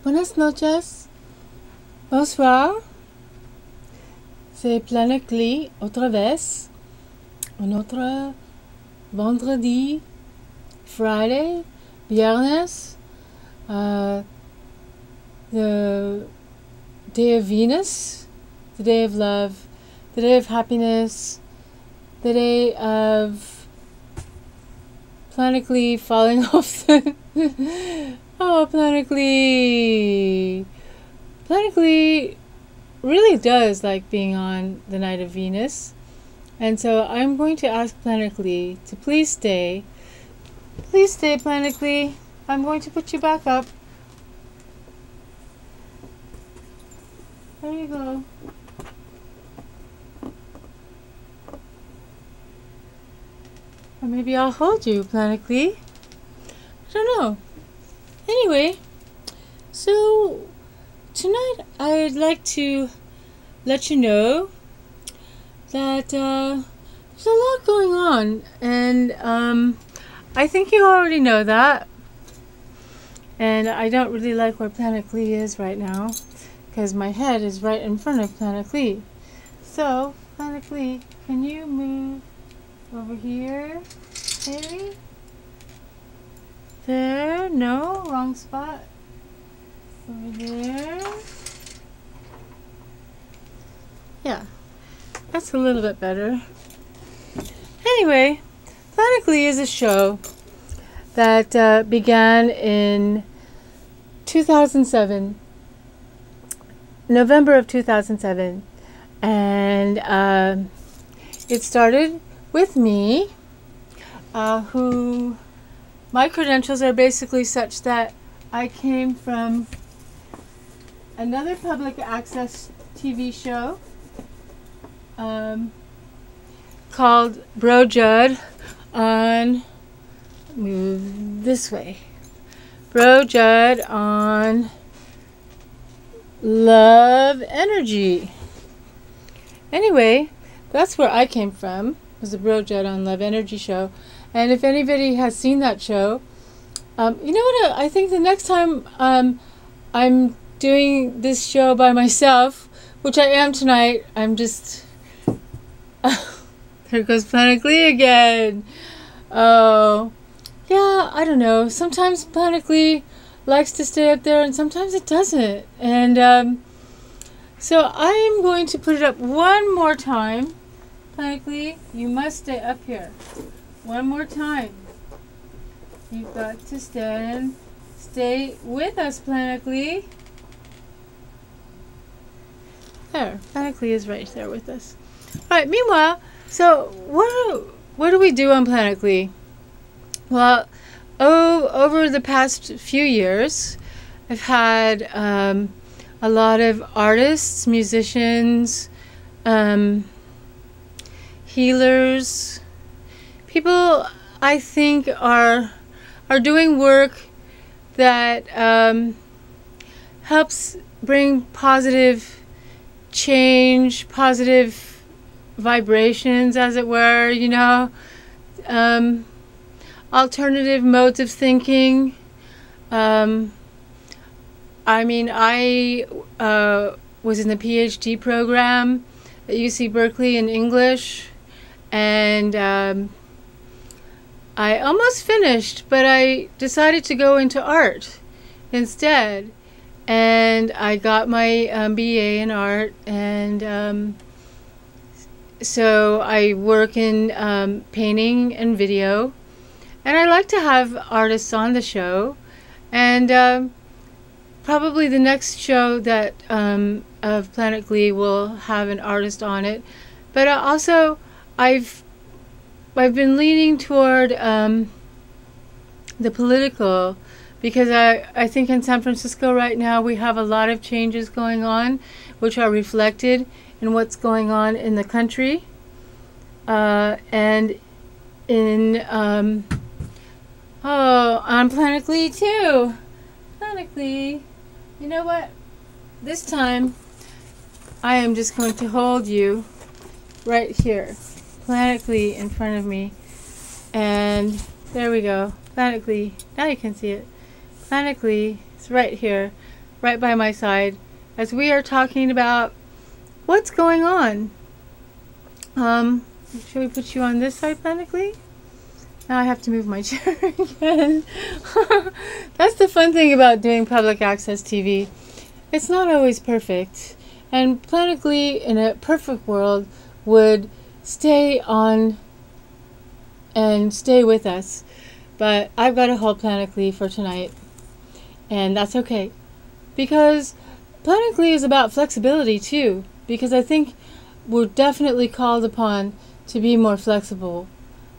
Buenas noches. Bonsoir. C'est Planet Glee otra vez. Un autre vendredi, Friday, viernes, the day of Venus, the day of love, the day of happiness, the day of Planet Glee falling off the... Oh, Planet Glee! Planet Glee really does like being on the night of Venus. And so I'm going to ask Planet Glee to please stay. Please stay, Planet Glee. I'm going to put you back up. There you go. Or maybe I'll hold you, Planet Glee. I don't know. Anyway, so tonight I'd like to let you know that there's a lot going on, and I think you already know that. And I don't really like where Planet Glee is right now, because my head is right in front of Planet Glee. So, Planet Glee, can you move over here? Maybe? There, no, wrong spot. Over there. Yeah, that's a little bit better. Anyway, Planet Glee is a show that began in 2007, November of 2007, and it started with me, who... My credentials are basically such that I came from another public access TV show called Bro Judd on, move this way, Bro Judd on Love Energy. Anyway, that's where I came from, was the Bro Judd on Love Energy show. And if anybody has seen that show, you know what, I think the next time I'm doing this show by myself, which I am tonight, I'm just... there goes Planet Glee again. Oh, yeah, I don't know. Sometimes Planet Glee likes to stay up there and sometimes it doesn't. And so I'm going to put it up one more time. Planet Glee, you must stay up here. One more time. You've got to stay with us, Planet Glee. There, Planet Glee is right there with us. Alright, meanwhile, so what do we do on Planet Glee? Well, over the past few years, I've had a lot of artists, musicians, healers, people I think are doing work that helps bring positive change, positive vibrations, as it were, you know, alternative modes of thinking. I mean, I was in the PhD program at UC Berkeley in English, and I almost finished, but I decided to go into art instead, and I got my BA in art, and so I work in painting and video, and I like to have artists on the show, and probably the next show that of Planet Glee will have an artist on it, but also I've been leaning toward the political, because I think in San Francisco right now we have a lot of changes going on which are reflected in what's going on in the country, and in on Planet Glee too. Planet Glee, you know what, this time I am just going to hold you right here. Planet Glee in front of me, and there we go. Planet Glee, now you can see it. Planet Glee is right here. right by my side as we are talking about what's going on. Shall we put you on this side, Planically? Now I have to move my chair again. That's the fun thing about doing public access TV. It's not always perfect. And Planically, in a perfect world, would stay on and stay with us. But I've got to hold Planically for tonight. And that's okay. Because Planically is about flexibility too. Because I think we're definitely called upon to be more flexible.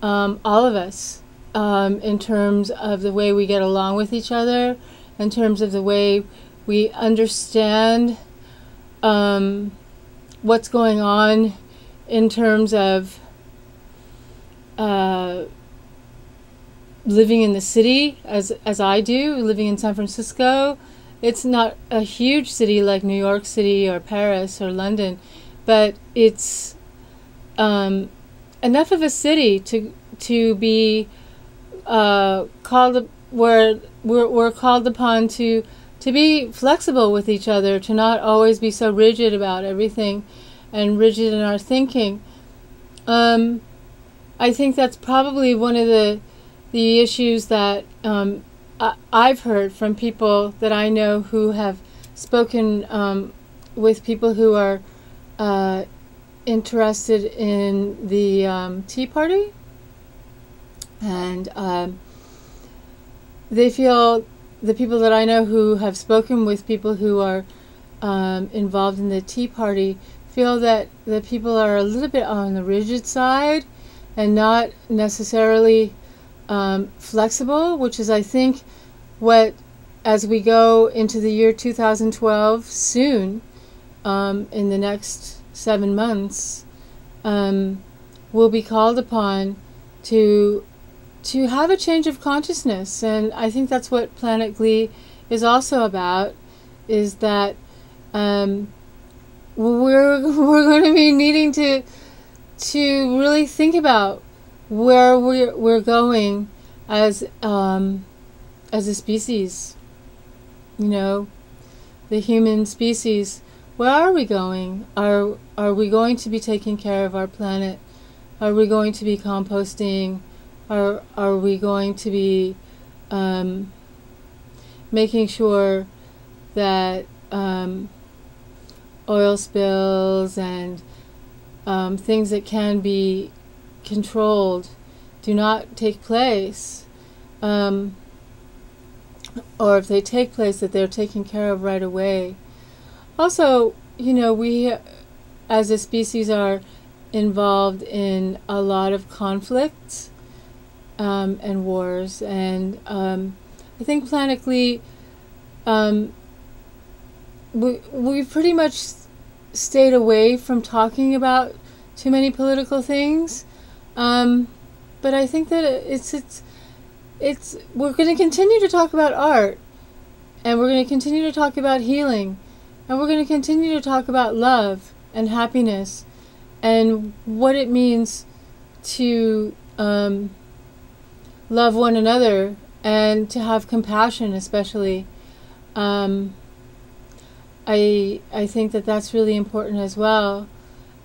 All of us. In terms of the way we get along with each other. In terms of the way we understand what's going on in terms of living in the city, as I do, living in San Francisco. It's not a huge city like New York City or Paris or London, but it's enough of a city to be called, where we're called upon to be flexible with each other, to not always be so rigid about everything and rigid in our thinking. I think that's probably one of the issues that I've heard from people that I know who have spoken with people who are interested in the Tea Party, and they feel, the people that I know who have spoken with people who are involved in the Tea Party feel that the people are a little bit on the rigid side and not necessarily flexible, which is, I think, what, as we go into the year 2012 soon, in the next 7 months, we'll be called upon to have a change of consciousness. And I think that's what Planet Glee is also about, is that we're going to be needing to really think about where we're going as a species. You know, the human species. Where are we going? Are we going to be taking care of our planet? Are we going to be composting? Are we going to be making sure that oil spills and things that can be controlled do not take place, or if they take place, that they're taken care of right away? Also, you know, we as a species are involved in a lot of conflicts and wars, and I think Planet Glee, we've pretty much stayed away from talking about too many political things, but I think that we're going to continue to talk about art, and we're going to continue to talk about healing, and we're going to continue to talk about love and happiness and what it means to love one another and to have compassion, especially. I think that that's really important as well.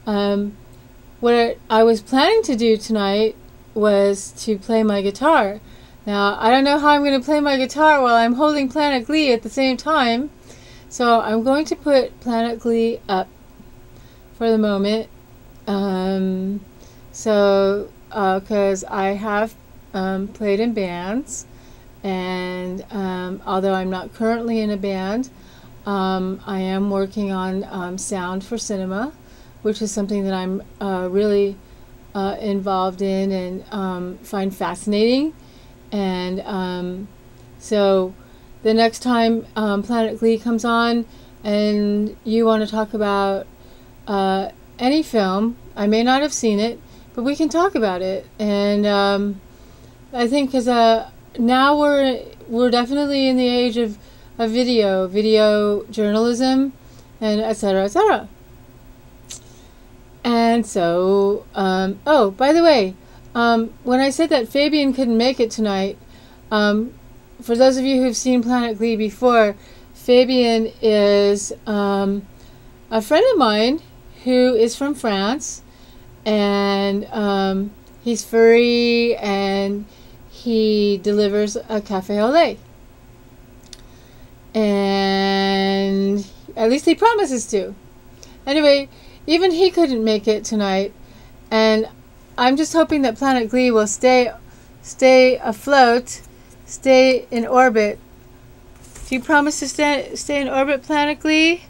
What I was planning to do tonight was to play my guitar. Now, I don't know how I'm going to play my guitar while I'm holding Planet Glee at the same time, so I'm going to put Planet Glee up for the moment. Because I have played in bands, and although I'm not currently in a band, I am working on sound for cinema, which is something that I'm really involved in and find fascinating. And so the next time Planet Glee comes on and you want to talk about any film, I may not have seen it, but we can talk about it. And I think because now we're definitely in the age of video journalism, and etc., etc. And so, oh, by the way, when I said that Fabian couldn't make it tonight, for those of you who've seen Planet Glee before, Fabian is a friend of mine who is from France, and he's furry, and he delivers a cafe au lait. And at least he promises to. Anyway, even he couldn't make it tonight, and I'm just hoping that Planet Glee will stay afloat, stay in orbit. Do you promise to stay in orbit, Planet Glee?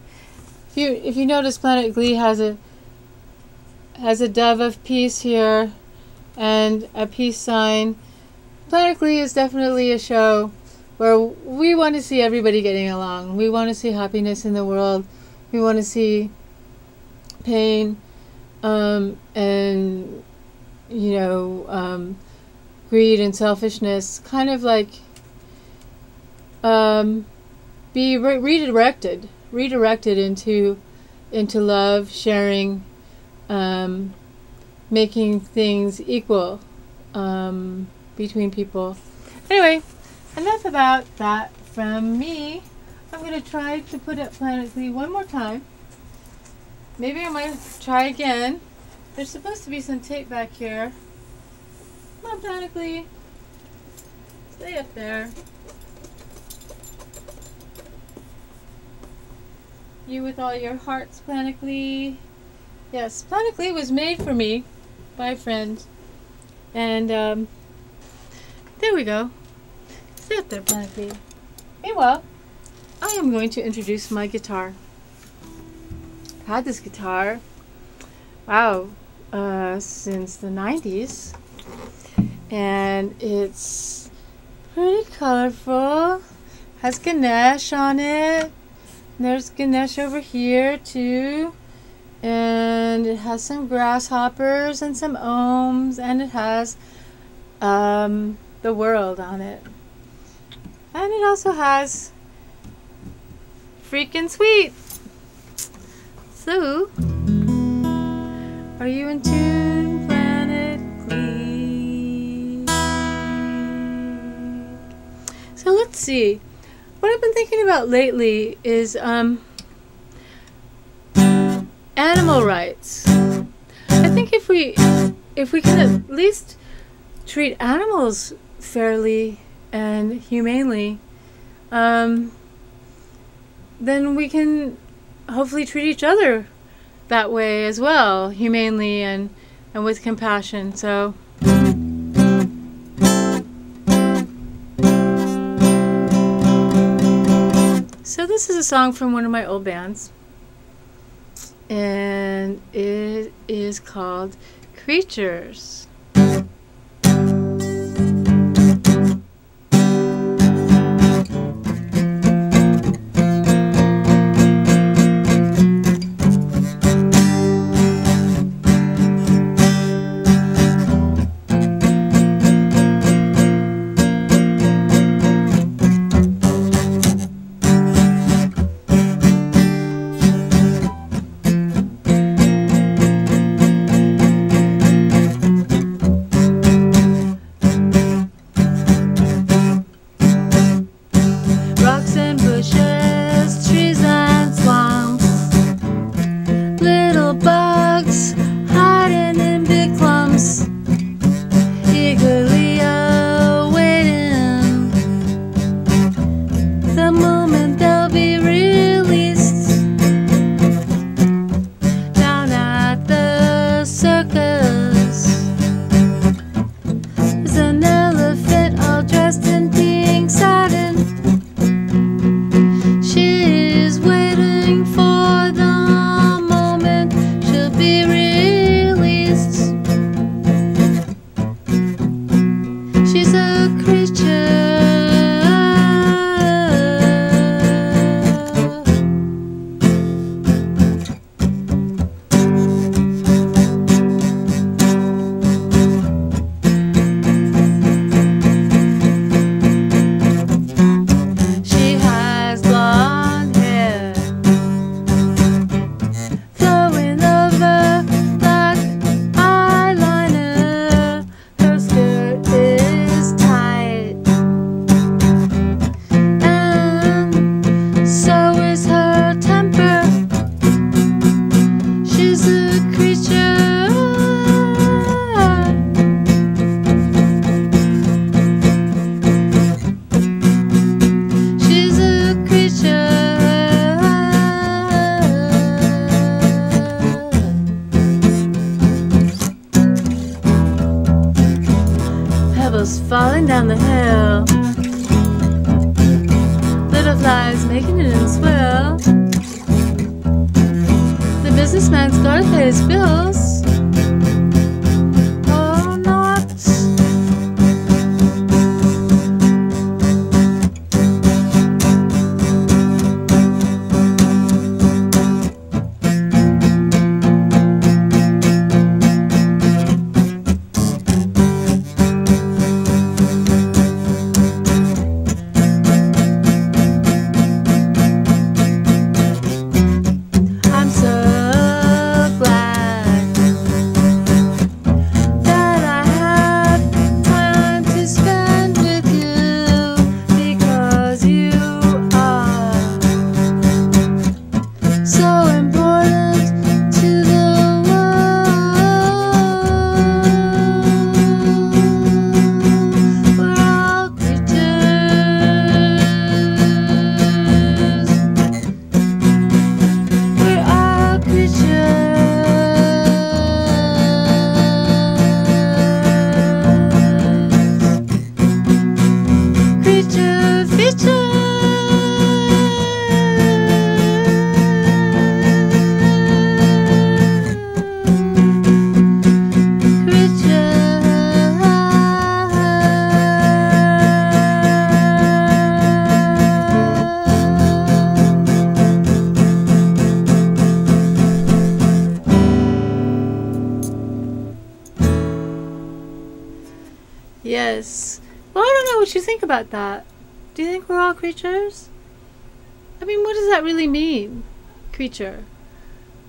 If you notice, Planet Glee has a dove of peace here and a peace sign. Planet Glee is definitely a show where we want to see everybody getting along. We want to see happiness in the world. We want to see pain and greed and selfishness kind of like be redirected into love, sharing, making things equal between people. Anyway, enough about that from me. I'm going to try to put up Planet Glee one more time. Maybe I might try again. There's supposed to be some tape back here. Come on, Planet Glee. Stay up there. You with all your hearts, Planet Glee. Yes, Planet Glee was made for me by a friend. And there we go. Stay up there, Planet Glee. Meanwhile, I am going to introduce my guitar. I've had this guitar, wow, since the 90s. And it's pretty colorful. Has Ganesh on it. There's Ganesh over here too. And it has some grasshoppers and some ohms, and it has the world on it. And it also has Freaking Sweet. So, are you in tune, Planet Glee? So let's see. What I've been thinking about lately is animal rights. I think if we can at least treat animals fairly and humanely, then we can hopefully treat each other that way as well, humanely and with compassion. So this is a song from one of my old bands, and it is called Creatures. lives, making it in swell. The businessman's gotta pay his bills. Oh, not. Yes. Well, I don't know what you think about that. Do you think we're all creatures? I mean, what does that really mean? Creature.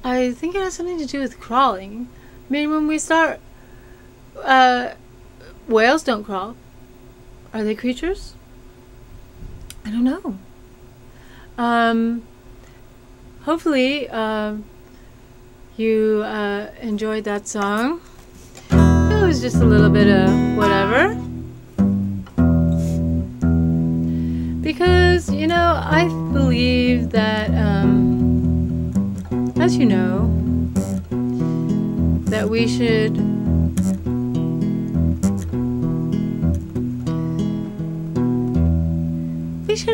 I think it has something to do with crawling. I mean, when we start... whales don't crawl. Are they creatures? I don't know. Hopefully, you enjoyed that song. It was just a little bit of whatever. Because, you know, I believe that, as you know, that we should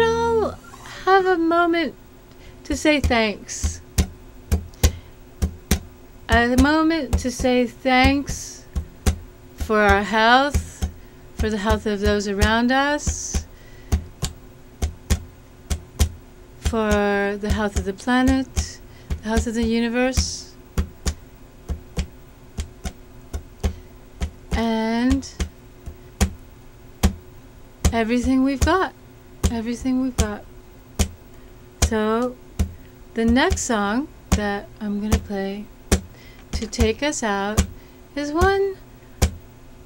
all have a moment to say thanks. A moment to say thanks for our health, for the health of those around us, for the health of the planet, the health of the universe, and everything we've got. Everything we've got. So, the next song that I'm going to play to take us out is one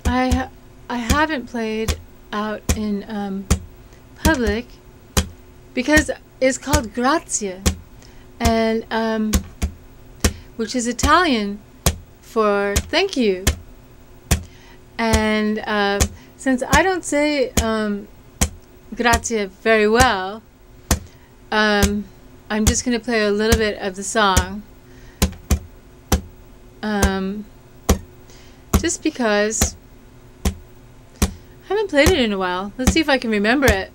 I haven't played out in public because it's called Grazie, and which is Italian for thank you. And since I don't say Grazie very well, I'm just going to play a little bit of the song, just because I haven't played it in a while. Let's see if I can remember it.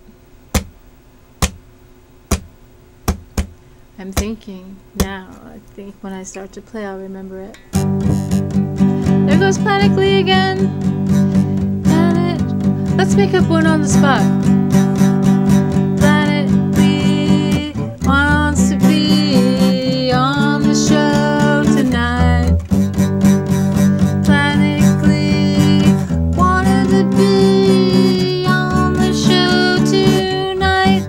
I'm thinking now. I think when I start to play, I'll remember it. There goes Planically again. Planet. Let's make up one on the spot. Planically wants to be on the show tonight. Planically wanted to be on the show tonight,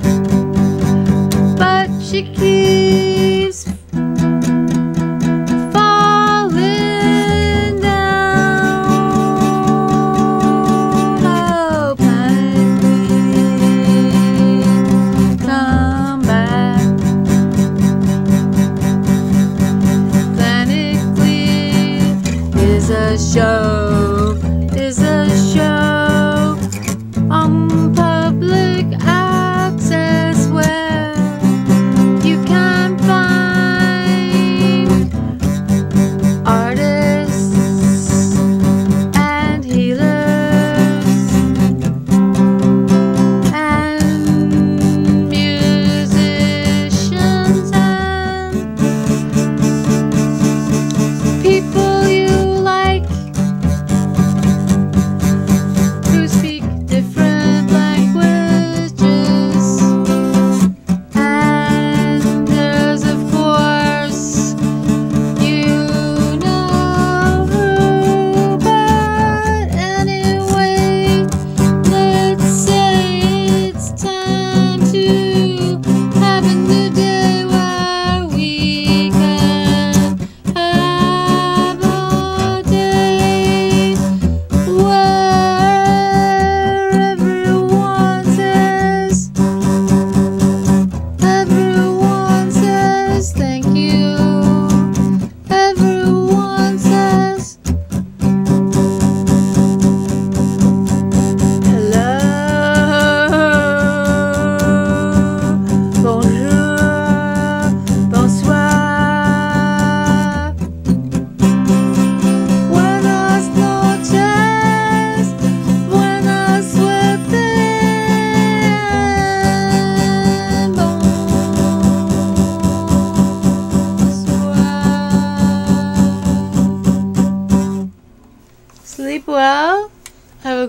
but she keeps falling down. Oh, Planically, come back. Planically is a show on public access where you can find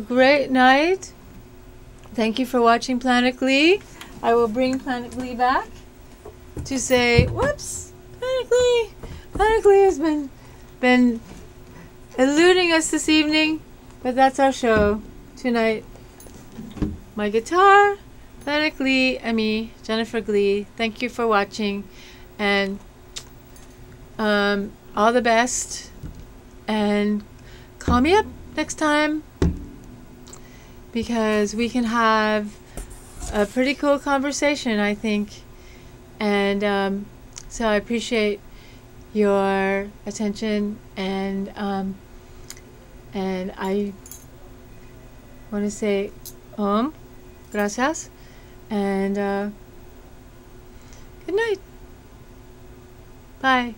great night. Thank you for watching Planet Glee. I will bring Planet Glee back to say, whoops, Planet Glee. Planet Glee has been eluding us this evening, but that's our show tonight. My guitar, Planet Glee, and me, Jennifer Glee. Thank you for watching, and all the best. And call me up next time, because we can have a pretty cool conversation, I think. And so I appreciate your attention, and I want to say gracias, and good night. Bye.